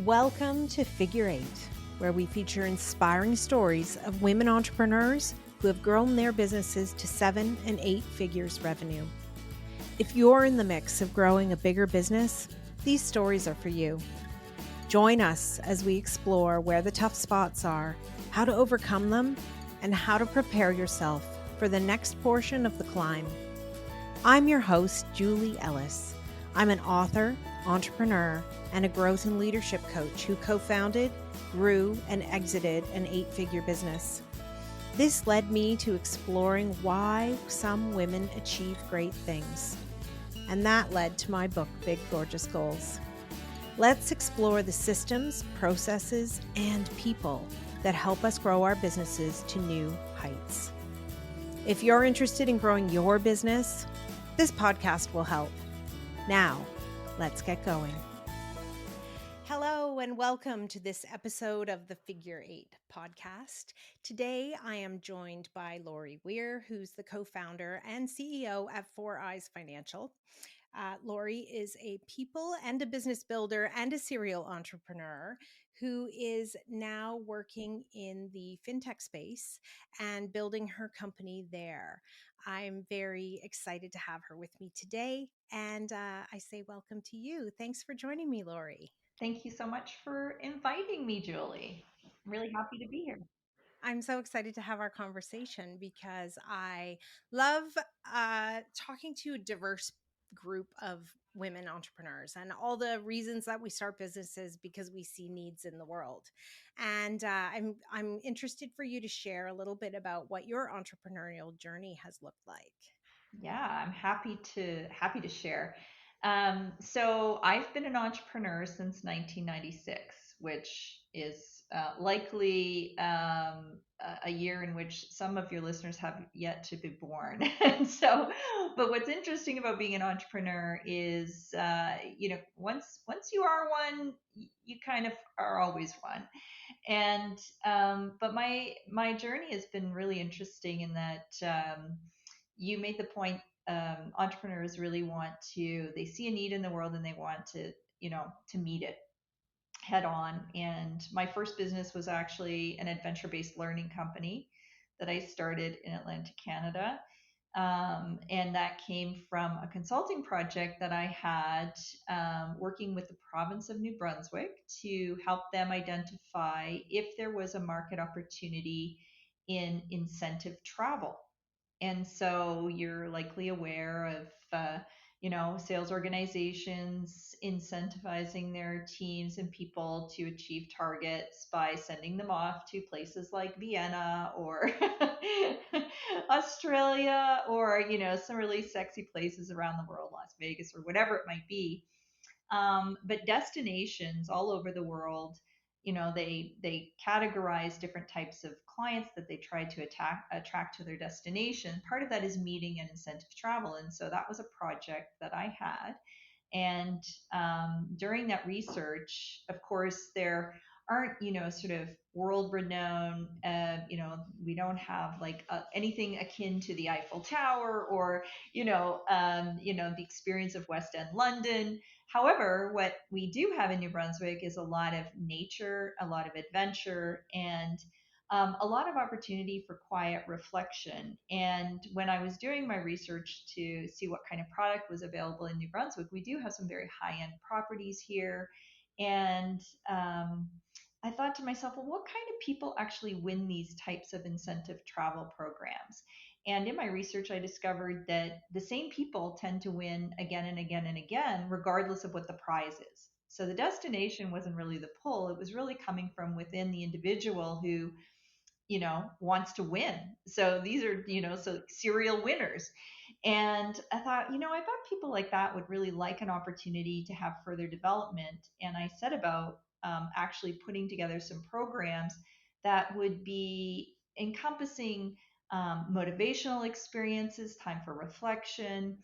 Welcome to Figure Eight, where we feature inspiring stories of women entrepreneurs who have grown their businesses to 7 and 8 figures revenue. If you're in the mix of growing a bigger business, these stories are for you. Join us as we explore where the tough spots are, how to overcome them, and how to prepare yourself for the next portion of the climb. I'm your host, Julie Ellis. I'm an author, entrepreneur, and a growth and leadership coach who co-founded, grew, and exited an 8-figure business. This led me to exploring why some women achieve great things. And that led to my book, Big Gorgeous Goals. Let's explore the systems, processes, and people that help us grow our businesses to new heights. If you're interested in growing your business, this podcast will help. Now, let's get going. Hello, and welcome to this episode of the Figure Eight podcast. Today, I am joined by Lori Weir, who's the co-founder and CEO at 4 Eyes Financial. Lori is a people and a business builder and a serial entrepreneur who is now working in the FinTech space and building her company there. I'm very excited to have her with me today, and I say welcome to you. Thanks for joining me, Lori. Thank you so much for inviting me, Julie. I'm really happy to be here. I'm so excited to have our conversation because I love talking to a diverse group of women entrepreneurs and all the reasons that we start businesses because we see needs in the world. And I'm interested for you to share a little bit about what your entrepreneurial journey has looked like. Yeah, I'm happy to share. So I've been an entrepreneur since 1996, which is likely a year in which some of your listeners have yet to be born. And so, but what's interesting about being an entrepreneur is, once you are one, you kind of are always one. And but my journey has been really interesting in that you made the point. Entrepreneurs really want to, they see a need in the world and they want to, to meet it head on. And my first business was actually an adventure based learning company that I started in Atlanta, Canada. And that came from a consulting project that I had, working with the province of New Brunswick to help them identify if there was a market opportunity in incentive travel. And so you're likely aware of, sales organizations incentivizing their teams and people to achieve targets by sending them off to places like Vienna or Australia, or, some really sexy places around the world, Las Vegas or whatever it might be. But destinations all over the world, they categorize different types of clients that they try to attract to their destination. Part of that is meeting and incentive travel, and so that was a project that I had. And during that research, of course, there aren't, sort of world renowned, we don't have like anything akin to the Eiffel Tower or, the experience of West End London. However, what we do have in New Brunswick is a lot of nature, a lot of adventure, and a lot of opportunity for quiet reflection. And when I was doing my research to see what kind of product was available in New Brunswick, we do have some very high end properties here. And I thought to myself, well, what kind of people actually win these types of incentive travel programs? And in my research, I discovered that the same people tend to win again and again and again, regardless of what the prize is. So the destination wasn't really the pull, it was really coming from within the individual who, wants to win. So these are, so serial winners. And I thought, I bet people like that would really like an opportunity to have further development. And I set about actually putting together some programs that would be encompassing motivational experiences, time for reflection,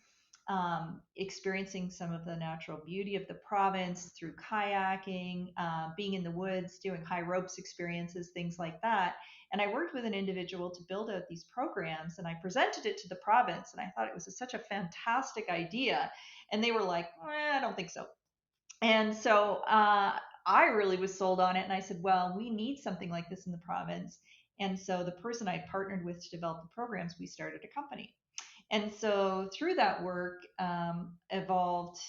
experiencing some of the natural beauty of the province through kayaking, being in the woods, doing high ropes experiences, things like that. And I worked with an individual to build out these programs, and I presented it to the province, and I thought it was such a fantastic idea. And they were like, I don't think so. And so I really was sold on it. And I said, well, we need something like this in the province. And so the person I partnered with to develop the programs, we started a company. And so through that work, evolved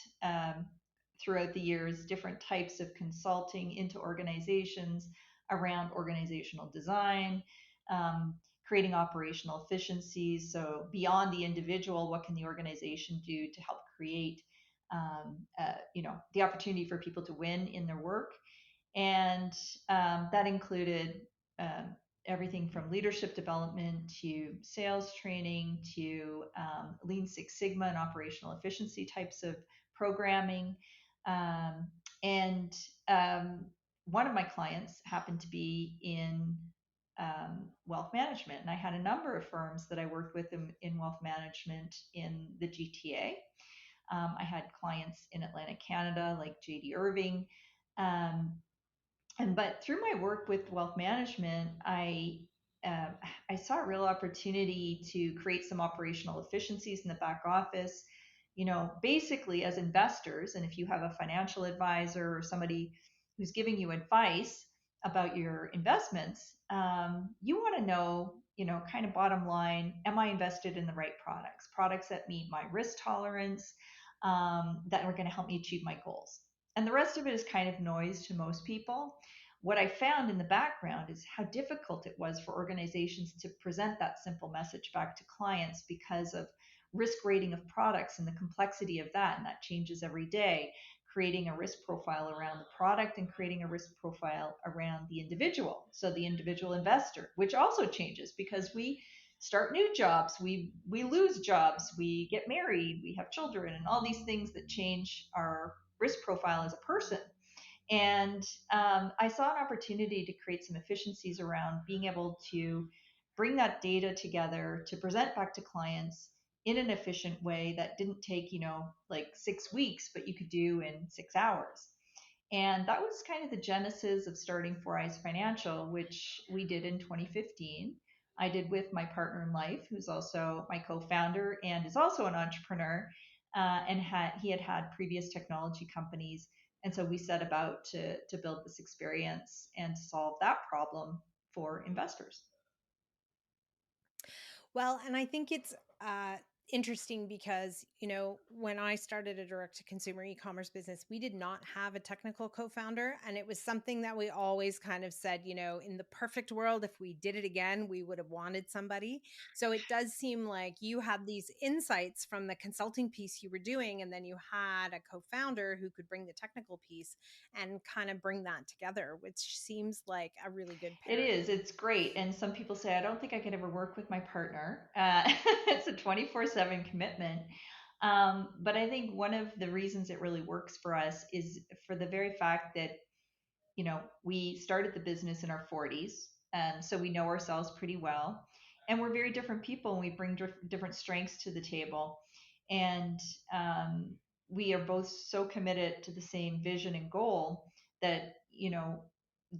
throughout the years different types of consulting into organizations around organizational design, um, creating operational efficiencies. So beyond the individual, what can the organization do to help create, the opportunity for people to win in their work? And that included um, everything from leadership development to sales training to Lean Six Sigma and operational efficiency types of programming. Um, and one of my clients happened to be in wealth management. And I had a number of firms that I worked with in wealth management in the GTA. I had clients in Atlantic Canada like JD Irving. Um, but through my work with wealth management, uh, I saw a real opportunity to create some operational efficiencies in the back office. Basically as investors, and if you have a financial advisor or somebody who's giving you advice about your investments, you want to know, kind of bottom line, am I invested in the right products that meet my risk tolerance, that are going to help me achieve my goals? And the rest of it is kind of noise to most people. What I found in the background is how difficult it was for organizations to present that simple message back to clients because of risk rating of products and the complexity of that. And that changes every day, creating a risk profile around the product and creating a risk profile around the individual. So the individual investor, which also changes because we start new jobs, we lose jobs, we get married, we have children, and all these things that change our risk profile as a person. And I saw an opportunity to create some efficiencies around being able to bring that data together to present back to clients in an efficient way that didn't take, like 6 weeks, but you could do in 6 hours. And that was kind of the genesis of starting Four Eyes Financial, which we did in 2015. I did with my partner in life, who's also my co-founder and is also an entrepreneur, and he had previous technology companies, and so we set about to build this experience and to solve that problem for investors. Well, and I think it's interesting because, when I started a direct to consumer e commerce business, we did not have a technical co founder. And it was something that we always kind of said, in the perfect world, if we did it again, we would have wanted somebody. So it does seem like you had these insights from the consulting piece you were doing. And then you had a co founder who could bring the technical piece and kind of bring that together, which seems like a really good It is. pairing. It's great. And some people say, I don't think I could ever work with my partner. It's a 24/7 commitment. But I think one of the reasons it really works for us is for the very fact that, we started the business in our 40s. So we know ourselves pretty well. And we're very different people and we bring different strengths to the table. And we are both so committed to the same vision and goal that,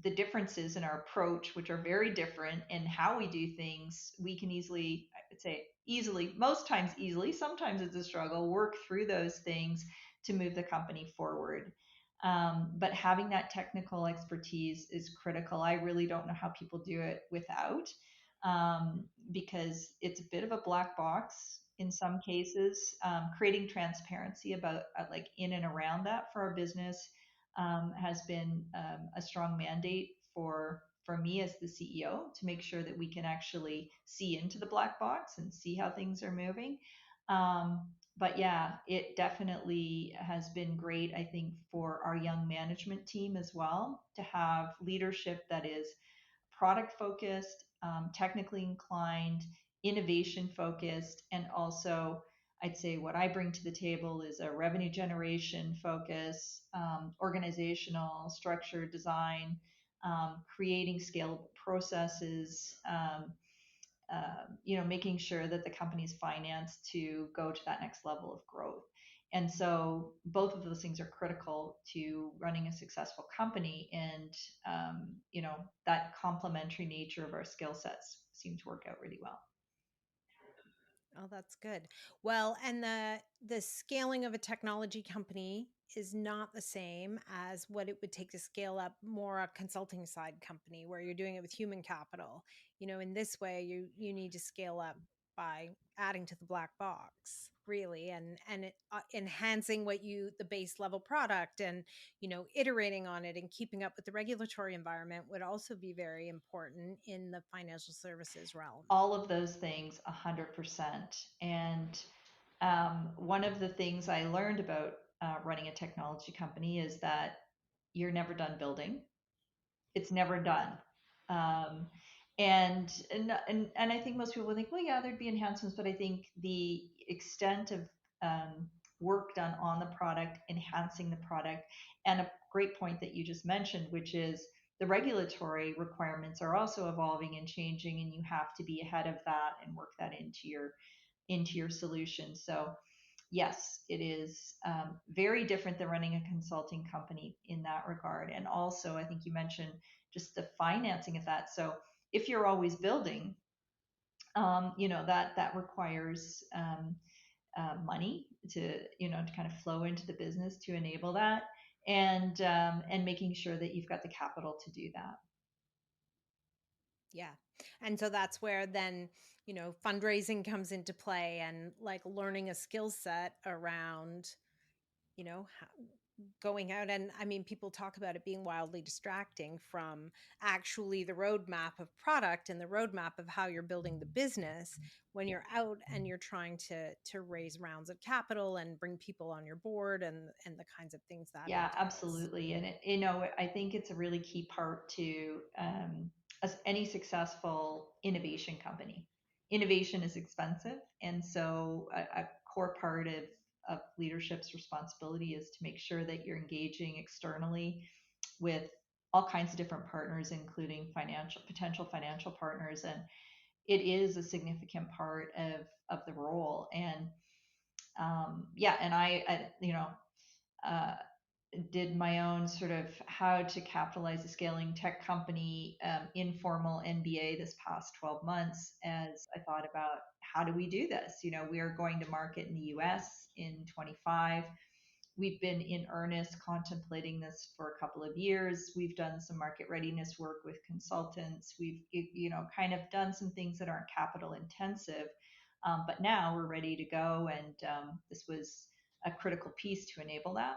the differences in our approach, which are very different in how we do things, we can easily, I'd say easily, most times easily, sometimes it's a struggle, work through those things to move the company forward. But having that technical expertise is critical. I really don't know how people do it without, because it's a bit of a black box in some cases. Creating transparency about like in and around that for our business has been a strong mandate for me as the CEO to make sure that we can actually see into the black box and see how things are moving. But yeah, it definitely has been great, I think, for our young management team as well to have leadership that is product focused, technically inclined, innovation focused, and also I'd say what I bring to the table is a revenue generation focus, organizational structure design, creating scalable processes, making sure that the company is financed to go to that next level of growth. And so both of those things are critical to running a successful company. And, that complementary nature of our skill sets seem to work out really well. Oh, that's good. Well, and the scaling of a technology company is not the same as what it would take to scale up more a consulting side company where you're doing it with human capital. In this way you need to scale up by adding to the black box, really, and enhancing the base level product, and iterating on it and keeping up with the regulatory environment would also be very important in the financial services realm. All of those things, 100%. And one of the things I learned about running a technology company is that you're never done building. It's never done. Um, and I think most people think, well, yeah, there'd be enhancements, but I think the extent of work done on the product, enhancing the product, and a great point that you just mentioned, which is the regulatory requirements are also evolving and changing, and you have to be ahead of that and work that into your solution. So yes, it is very different than running a consulting company in that regard. And also, I think you mentioned just the financing of that. So if you're always building, that requires money to kind of flow into the business to enable that, and making sure that you've got the capital to do that. Yeah. And so that's where then, fundraising comes into play, and like learning a skill set around, going out. And I mean, people talk about it being wildly distracting from actually the roadmap of product and the roadmap of how you're building the business when you're out and you're trying to raise rounds of capital and bring people on your board, and the kinds of things that Yeah, entails. absolutely. And I think it's a really key part to as any successful innovation company. Innovation is expensive, and so a core part of leadership's responsibility is to make sure that you're engaging externally with all kinds of different partners, including potential financial partners, and it is a significant part of the role. And yeah, and uh, did my own sort of how to capitalize a scaling tech company informal MBA this past 12 months as I thought about how do we do this? We are going to market in the US in 25. We've been in earnest contemplating this for a couple of years. We've done some market readiness work with consultants. We've, kind of done some things that aren't capital intensive. But now we're ready to go. And this was a critical piece to enable that.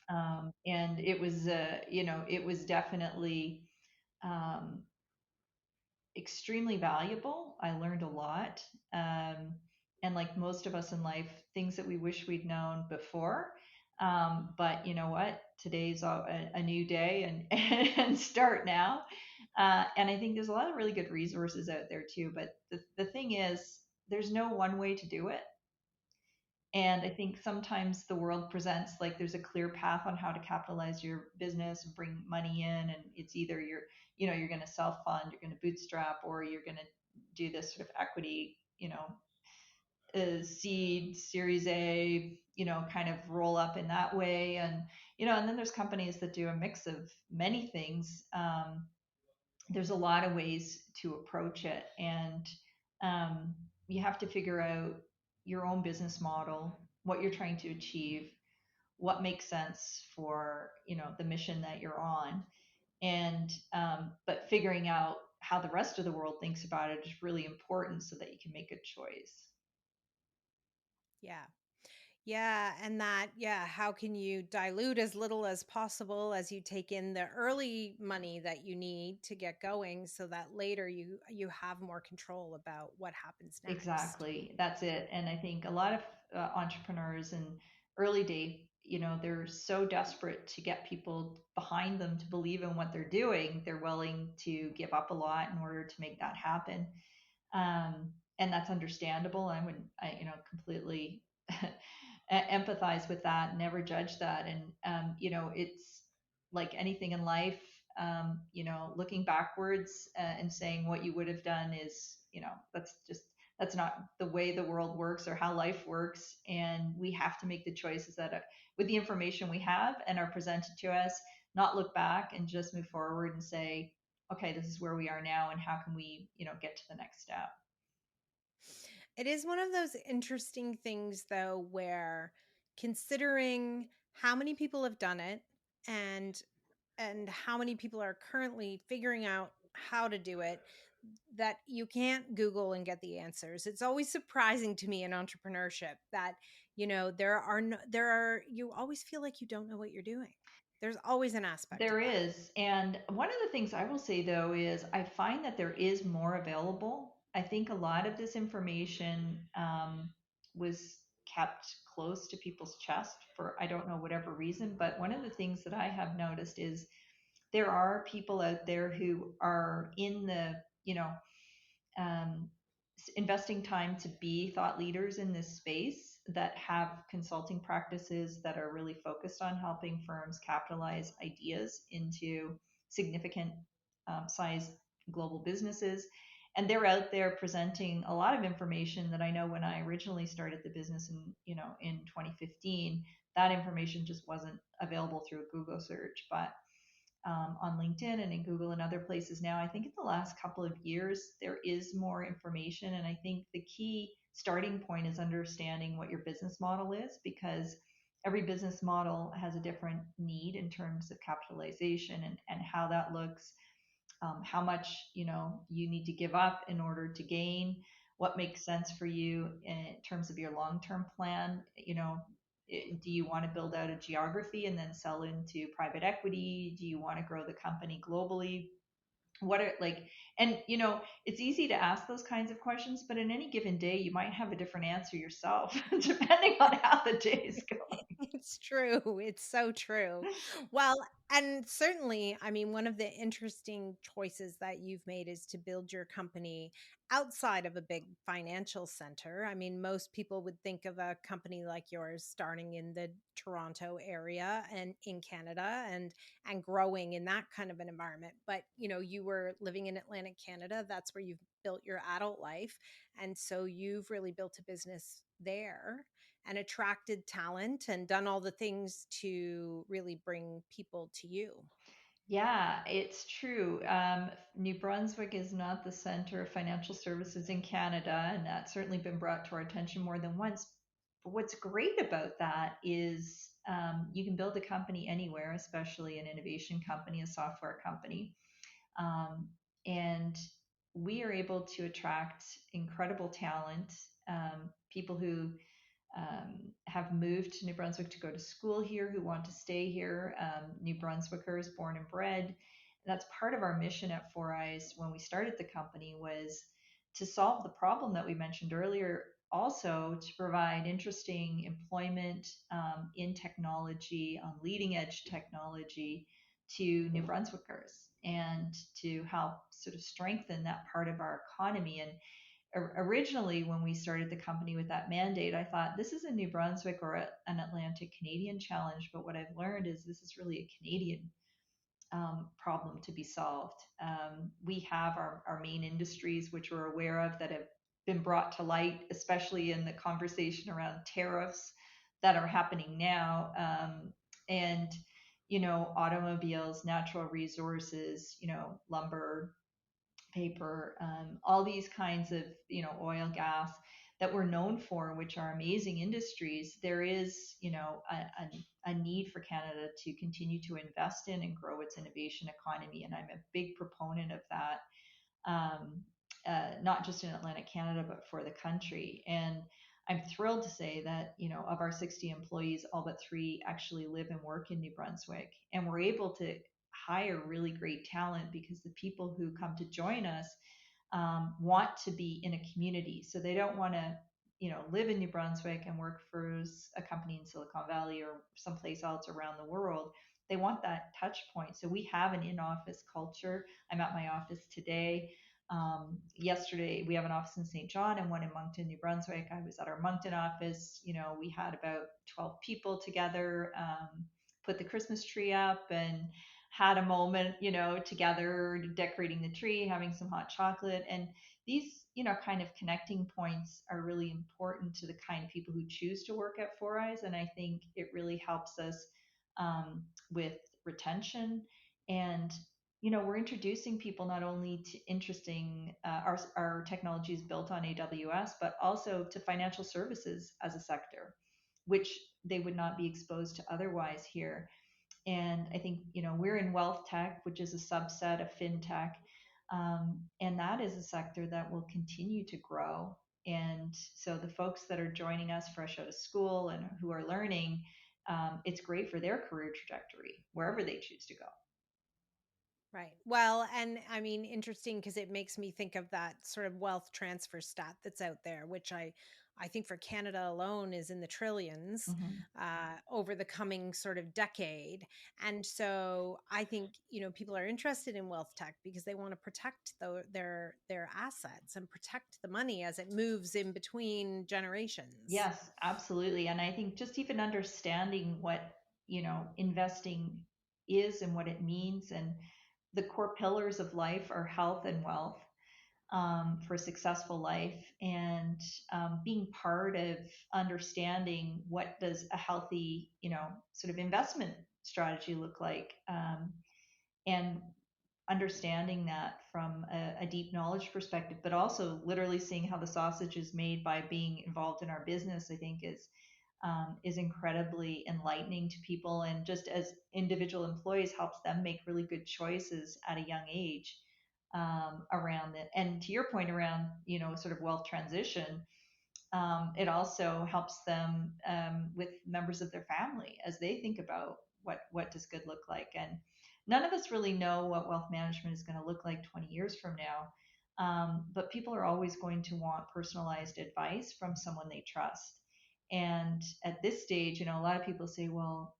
And it was definitely um, extremely valuable. I learned a lot. Um, and like most of us in life, things that we wish we'd known before. But you know what? Today's a new day, and start now. And I think there's a lot of really good resources out there too. But the thing is, there's no one way to do it. And I think sometimes the world presents like there's a clear path on how to capitalize your business and bring money in. And it's either you're going to self fund, you're going to bootstrap, or you're going to do this sort of equity, seed, series A, kind of roll up in that way. And then there's companies that do a mix of many things. There's a lot of ways to approach it, and um, you have to figure out your own business model, what you're trying to achieve, what makes sense for the mission that you're on, and but figuring out how the rest of the world thinks about it is really important so that you can make a choice. Yeah. Yeah, and how can you dilute as little as possible as you take in the early money that you need to get going, so that later you have more control about what happens next. Exactly. That's it. And I think a lot of entrepreneurs in early day, they're so desperate to get people behind them to believe in what they're doing. They're willing to give up a lot in order to make that happen. And that's understandable. Completely empathize with that, never judge that. And, it's like anything in life, looking backwards and saying what you would have done is, that's not the way the world works or how life works. And we have to make the choices that are, with the information we have and are presented to us, not look back and just move forward and say, okay, this is where we are now, and how can we, get to the next step? It is one of those interesting things, though, where considering how many people have done it and how many people are currently figuring out how to do it, that you can't Google and get the answers. It's always surprising to me in entrepreneurship that, there are no, there are, you always feel like you don't know what you're doing. There's always an aspect of There that. is. And one of the things I will say though is I find that there is more available. I think a lot of this information was kept close to people's chest for I don't know whatever reason. But one of the things that I have noticed is there are people out there who are in the, um, investing time to be thought leaders in this space that have consulting practices that are really focused on helping firms capitalize ideas into significant size global businesses. And they're out there presenting a lot of information that I know when I originally started the business in 2015, that information just wasn't available through a Google search. But on LinkedIn and in Google and other places now. I think in the last couple of years, there is more information. And I think the key starting point is understanding what your business model is because every business model has a different need in terms of capitalization and how that looks, how much you need to give up in order to gain, what makes sense for you in terms of your long-term plan. Do you want to build out a geography and then sell into private equity? Do you want to grow the company globally? What are like, and it's easy to ask those kinds of questions, but in any given day, you might have a different answer yourself, depending on how the day is going. It's true. It's so true. Well, and certainly, I mean, one of the interesting choices that you've made is to build your company outside of a big financial center. I mean, most people would think of a company like yours starting in the Toronto area and in Canada and growing in that kind of an environment. But, you were living in Atlantic Canada. That's where you've built your adult life. And so you've really built a business there and attracted talent and done all the things to really bring people to you. Yeah, it's true. New Brunswick is not the center of financial services in Canada, and that's certainly been brought to our attention more than once. But what's great about that is you can build a company anywhere, especially an innovation company, a software company. Um, and we are able to attract incredible talent, people who have moved to New Brunswick to go to school here, who want to stay here, New Brunswickers, born and bred. And that's part of our mission at Four Eyes when we started the company was to solve the problem that we mentioned earlier, also to provide interesting employment in technology, on leading edge technology to New Brunswickers and to help sort of strengthen that part of our economy. And originally when we started the company with that mandate, I thought this is a New Brunswick or an Atlantic Canadian challenge. But what I've learned is this is really a Canadian problem to be solved. We have our main industries, which we're aware of, that have been brought to light, especially in the conversation around tariffs that are happening now. And automobiles, natural resources, lumber, paper, all these kinds of oil, gas that we're known for, which are amazing industries. There is a need for Canada to continue to invest in and grow its innovation economy, and I'm a big proponent of that. Not just in Atlantic Canada, but for the country. And I'm thrilled to say that, of our 60 employees, all but three actually live and work in New Brunswick. And we're able to hire really great talent because the people who come to join us want to be in a community. So they don't want to, live in New Brunswick and work for a company in Silicon Valley or someplace else around the world. They want that touch point. So we have an in-office culture. I'm at my office today. Yesterday, we have an office in St. John and one in Moncton, New Brunswick. I was at our Moncton office. We had about 12 people together, put the Christmas tree up and had a moment, together decorating the tree, having some hot chocolate. And these, kind of connecting points are really important to the kind of people who choose to work at Four Eyes. And I think it really helps us with retention and we're introducing people not only to interesting, our technology is built on AWS, but also to financial services as a sector, which they would not be exposed to otherwise here. And I think, we're in wealth tech, which is a subset of FinTech. And that is a sector that will continue to grow. And so the folks that are joining us fresh out of school and who are learning, it's great for their career trajectory, wherever they choose to go. Right. Well, and I mean, interesting because it makes me think of that sort of wealth transfer stat that's out there, which I think for Canada alone is in the trillions Mhm. over the coming sort of decade. And so I think people are interested in wealth tech because they want to protect their assets and protect the money as it moves in between generations. Yes, absolutely. And I think just even understanding what, investing is and what it means, and the core pillars of life are health and wealth, for a successful life, and being part of understanding what does a healthy, sort of investment strategy look like, and understanding that from a deep knowledge perspective, but also literally seeing how the sausage is made by being involved in our business, I think is incredibly enlightening to people, and just as individual employees helps them make really good choices at a young age, around it. And to your point around, sort of wealth transition, it also helps them, with members of their family as they think about what does good look like. And none of us really know what wealth management is going to look like 20 years from now. But people are always going to want personalized advice from someone they trust. And at this stage, a lot of people say, well,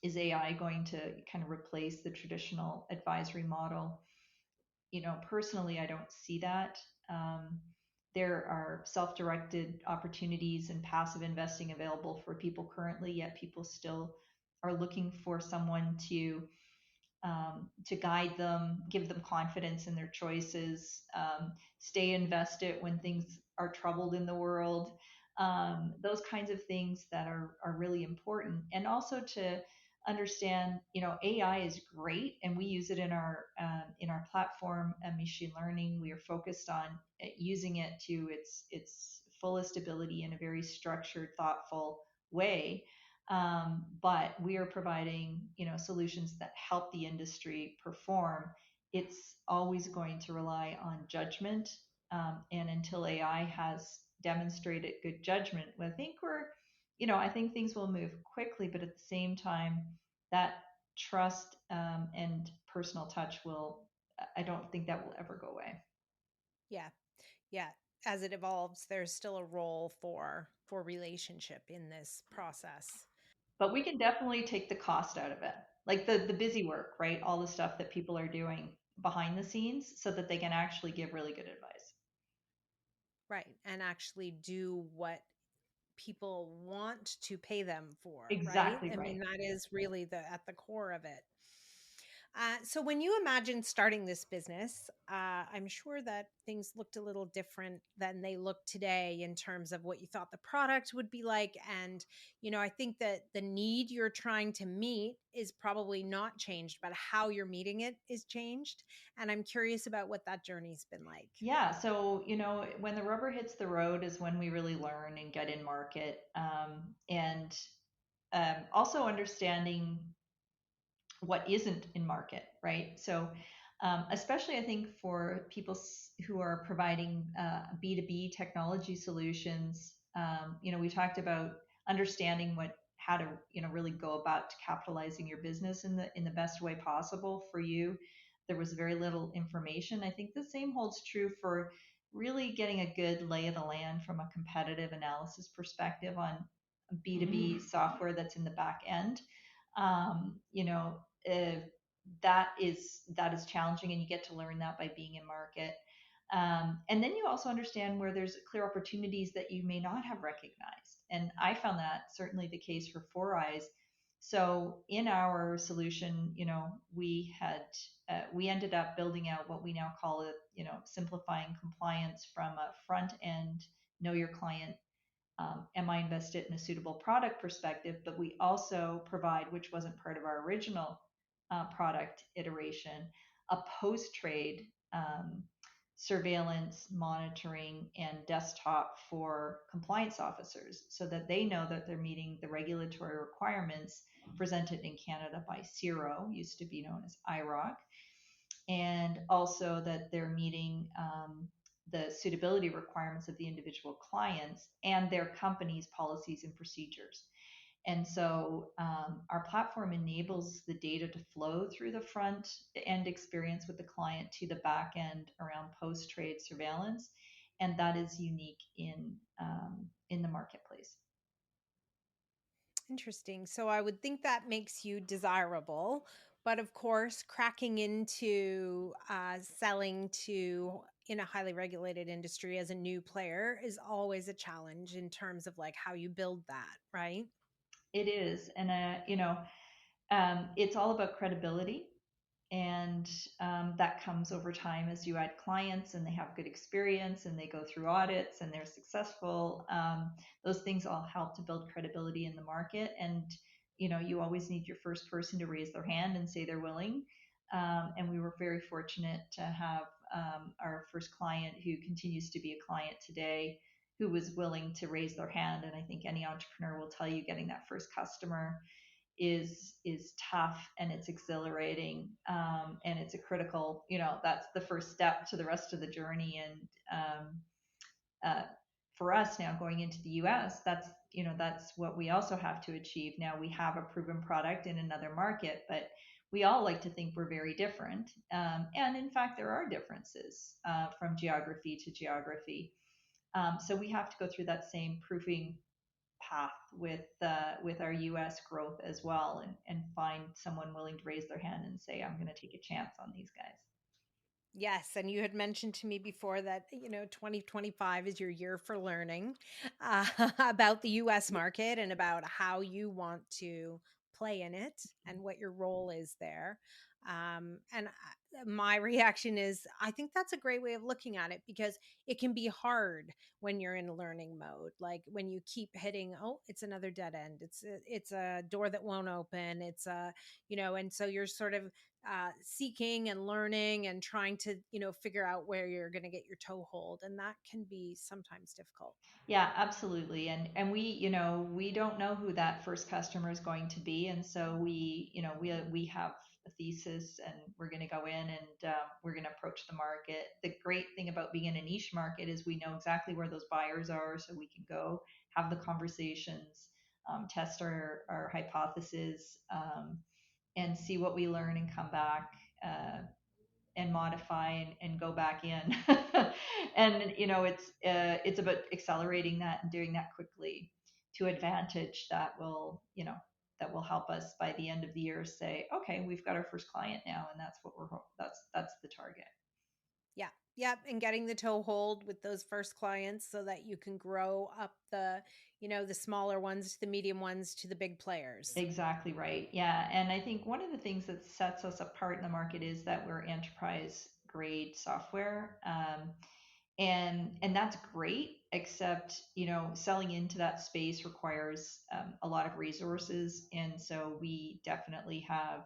is AI going to kind of replace the traditional advisory model? Personally, I don't see that. Um, there are self directed opportunities and passive investing available for people currently, yet people still are looking for someone to guide them, give them confidence in their choices, stay invested when things are troubled in the world. Those kinds of things that are really important. And also to understand, AI is great, and we use it in our platform and machine learning. We are focused on using it to its fullest ability in a very structured, thoughtful way, but we are providing, solutions that help the industry perform. It's always going to rely on judgment, and until AI has demonstrated good judgment, well, I think things will move quickly, but at the same time, that trust, and personal touch will. I don't think that will ever go away. Yeah. Yeah. As it evolves, there's still a role for relationship in this process. But we can definitely take the cost out of it, like the busy work, right? All the stuff that people are doing behind the scenes so that they can actually give really good advice. Right. And actually do what people want to pay them for, right? Exactly I right. mean, that is really the at the core of it. So when you imagine starting this business, I'm sure that things looked a little different than they look today in terms of what you thought the product would be like. And, I think that the need you're trying to meet is probably not changed, but how you're meeting it is changed. And I'm curious about what that journey's been like. Yeah. So, when the rubber hits the road is when we really learn and get in market. And also understanding what isn't in market, right? So, especially I think for people who are providing B2B technology solutions, we talked about understanding how to, really go about capitalizing your business in the best way possible for you. There was very little information. I think the same holds true for really getting a good lay of the land from a competitive analysis perspective on B2B software that's in the back end. um, you know, uh, that is challenging, and you get to learn that by being in market. And then you also understand where there's clear opportunities that you may not have recognized. And I found that certainly the case for Four Eyes. So in our solution, we ended up building out what we now call it, simplifying compliance from a front end, know your client, am I invested in a suitable product perspective, but we also provide, which wasn't part of our original product iteration, a post trade surveillance, monitoring, and desktop for compliance officers so that they know that they're meeting the regulatory requirements presented in Canada by CIRO, used to be known as IROC, and also that they're meeting the suitability requirements of the individual clients and their company's policies and procedures. And so our platform enables the data to flow through the front end experience with the client to the back end around post trade surveillance, and that is unique in the marketplace. Interesting. So I would think that makes you desirable. But of course, cracking into selling to in a highly regulated industry as a new player is always a challenge in terms of like how you build that, right? It is, and it's all about credibility. And that comes over time as you add clients and they have good experience and they go through audits and they're successful. Those things all help to build credibility in the market. And you always need your first person to raise their hand and say they're willing. And we were very fortunate to have our first client, who continues to be a client today, who was willing to raise their hand. And I think any entrepreneur will tell you, getting that first customer is tough and it's exhilarating, and it's a critical, that's the first step to the rest of the journey. And uh, for us now, going into the US, that's what we also have to achieve. Now we have a proven product in another market, but we all like to think we're very different, and in fact there are differences from geography to geography. So we have to go through that same proofing path with our U.S. growth as well, and find someone willing to raise their hand and say, "I'm going to take a chance on these guys." Yes, and you had mentioned to me before that 2025 is your year for learning about the US market and about how you want to play in it and what your role is there. My reaction is I think that's a great way of looking at it because it can be hard when you're in learning mode. Like when you keep hitting, oh, it's another dead end. It's a door that won't open. It's a, and so you're sort of seeking and learning and trying to figure out where you're going to get your toehold, and that can be sometimes difficult. Yeah, absolutely. And we don't know who that first customer is going to be, and so we have a thesis, and we're going to go in and we're going to approach the market. The great thing about being in a niche market is we know exactly where those buyers are, so we can go have the conversations, test our hypothesis, and see what we learn and come back. And modify and go back in. And it's about accelerating that and doing that quickly to advantage that will help us by the end of the year say, okay, we've got our first client now, and that's what that's the target. Yeah. Yep. And getting the toehold with those first clients so that you can grow up the smaller ones to the medium ones to the big players. Exactly right. Yeah. And I think one of the things that sets us apart in the market is that we're enterprise grade software. And that's great, except selling into that space requires a lot of resources, and so we definitely have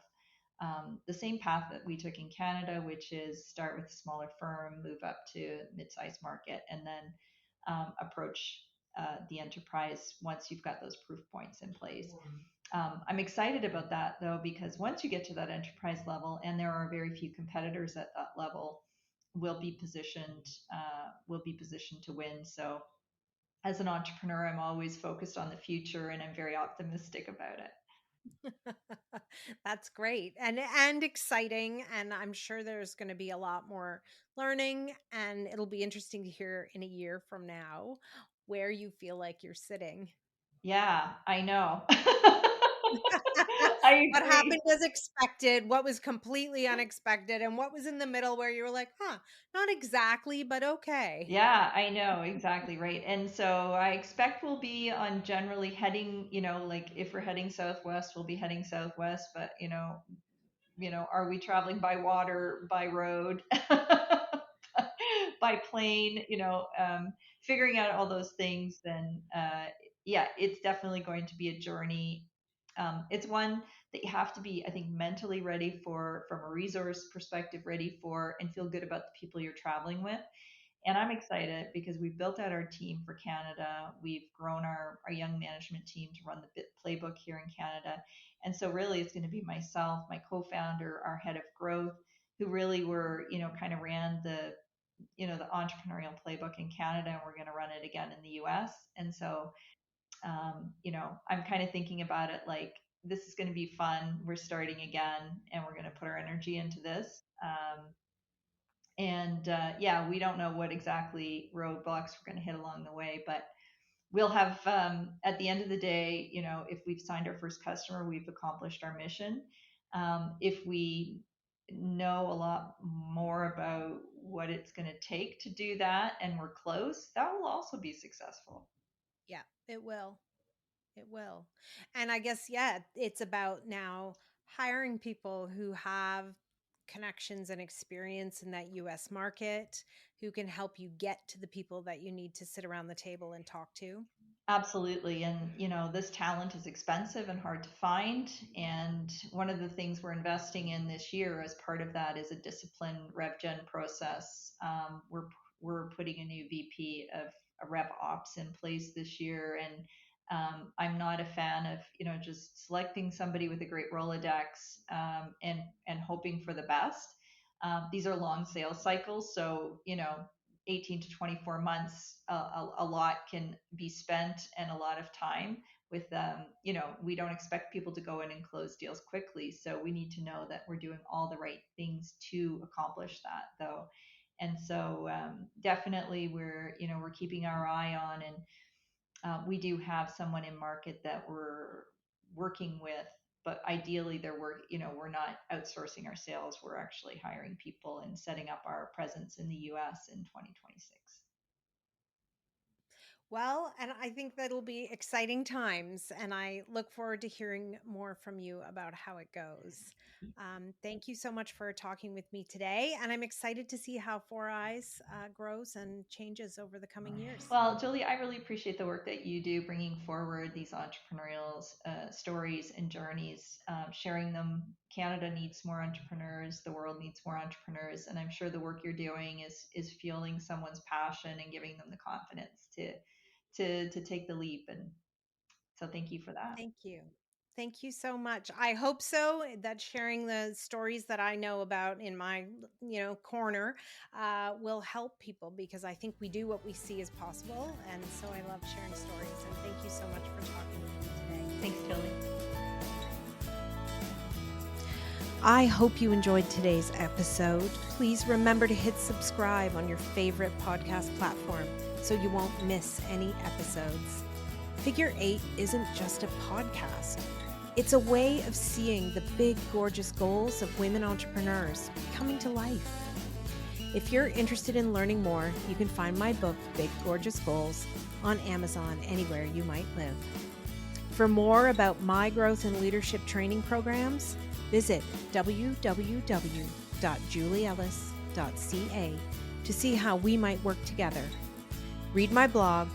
the same path that we took in Canada, which is start with a smaller firm, move up to mid-sized market, and then approach the enterprise once you've got those proof points in place. I'm excited about that though, because once you get to that enterprise level, and there are very few competitors at that level, will be positioned to win. So as an entrepreneur, I'm always focused on the future, and I'm very optimistic about it. That's great and exciting, and I'm sure there's going to be a lot more learning, and it'll be interesting to hear in a year from now where you feel like you're sitting. Yeah, I know. I What happened agree. as expected, what was completely unexpected, and what was in the middle where you were like, huh, not exactly, but okay. Yeah, I know, exactly right. And so I expect we'll be on generally heading, like if we're heading southwest, we'll be heading southwest, but are we traveling by water, by road, by plane, figuring out all those things, then yeah, it's definitely going to be a journey. it's one that you have to be, I think, mentally ready for, from a resource perspective, ready for, and feel good about the people you're traveling with. And I'm excited because we've built out our team for Canada. We've grown our young management team to run the playbook here in Canada. And so really it's going to be myself, my co-founder, our head of growth, who really were, kind of ran the entrepreneurial playbook in Canada, and we're going to run it again in the US. And so, I'm kind of thinking about it like this is going to be fun. We're starting again, and we're going to put our energy into this. And yeah, we don't know what exactly roadblocks we're going to hit along the way, but we'll have, at the end of the day, if we've signed our first customer, we've accomplished our mission. If we know a lot more about what it's going to take to do that and we're close, that will also be successful. Yeah, it will. It will. And I guess, yeah, it's about now hiring people who have connections and experience in that US market, who can help you get to the people that you need to sit around the table and talk to. Absolutely. And, this talent is expensive and hard to find. And one of the things we're investing in this year as part of that is a disciplined rev gen process. We're putting a new VP of rev ops in place this year. And I'm not a fan of, just selecting somebody with a great Rolodex, and hoping for the best. These are long sales cycles. So, 18 to 24 months, a lot can be spent and a lot of time with them. We don't expect people to go in and close deals quickly. So we need to know that we're doing all the right things to accomplish that, though. And so, definitely we're keeping our eye on, and we do have someone in market that we're working with, but ideally we're not outsourcing our sales. We're actually hiring people and setting up our presence in the US in 2026. Well, and I think that'll be exciting times. And I look forward to hearing more from you about how it goes. Thank you so much for talking with me today. And I'm excited to see how Four Eyes grows and changes over the coming years. Well, Julie, I really appreciate the work that you do bringing forward these entrepreneurial stories and journeys, sharing them. Canada needs more entrepreneurs. The world needs more entrepreneurs, and I'm sure the work you're doing is fueling someone's passion and giving them the confidence to take the leap. And so, thank you for that. Thank you. Thank you so much. I hope so that sharing the stories that I know about in my, corner will help people, because I think we do what we see as possible. And so I love sharing stories. And thank you so much for talking with me today. Thanks, Julie. I hope you enjoyed today's episode. Please remember to hit subscribe on your favorite podcast platform so you won't miss any episodes. Figure 8 isn't just a podcast. It's a way of seeing the big, gorgeous goals of women entrepreneurs coming to life. If you're interested in learning more, you can find my book, Big Gorgeous Goals, on Amazon anywhere you might live. For more about my growth and leadership training programs, visit www.julieellis.ca to see how we might work together. Read my blog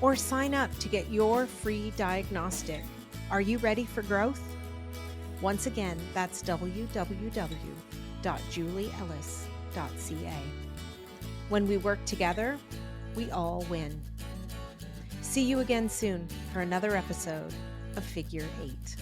or sign up to get your free diagnostic. Are you ready for growth? Once again, that's www.julieellis.ca. When we work together, we all win. See you again soon for another episode of Figure 8.